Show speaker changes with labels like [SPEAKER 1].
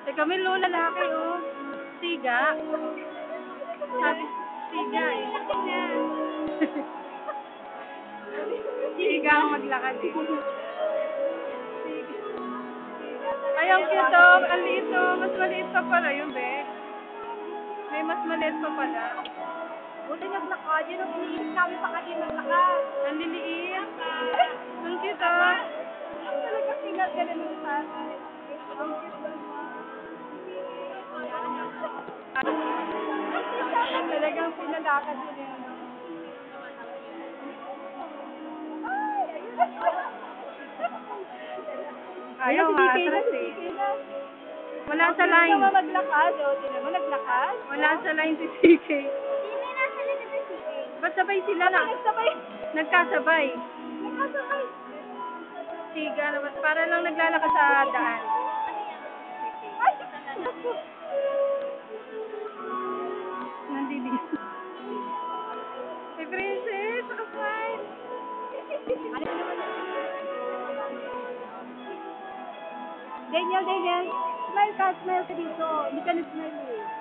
[SPEAKER 1] Teka, may lola lalaki, oh. Siga. Sabi, siga eh. Siga ang maglakad eh. Ay, ang cute oh. Ang liit oh. Mas maliit pa pala yun, be. May mas maliit pa pala.
[SPEAKER 2] Buti naglakad. Yun ang iniisip namin pa kanina naglakad.
[SPEAKER 1] Ang liliit. Ang cute oh.
[SPEAKER 2] Talaga sinat ka na nung tatay. Ang cute. Talagang pinalakad din yun.
[SPEAKER 1] Ayaw nga, atras eh. Wala sa line.
[SPEAKER 2] Hindi naman maglakad, o. Hindi naman naglakad.
[SPEAKER 1] Wala sa line si CK.
[SPEAKER 2] Sino yung nasa likod ng CK?
[SPEAKER 1] Ba't sabay sila na?
[SPEAKER 2] Nagsabay.
[SPEAKER 1] Nagkasabay.
[SPEAKER 2] Nagkasabay.
[SPEAKER 1] Siga naman. Para lang naglalakad sa daan.
[SPEAKER 2] Ay!
[SPEAKER 1] Nandili. Hey, princess! Naka-smile!
[SPEAKER 2] Daniel, smile ka dito. Hindi ka na-smile eh.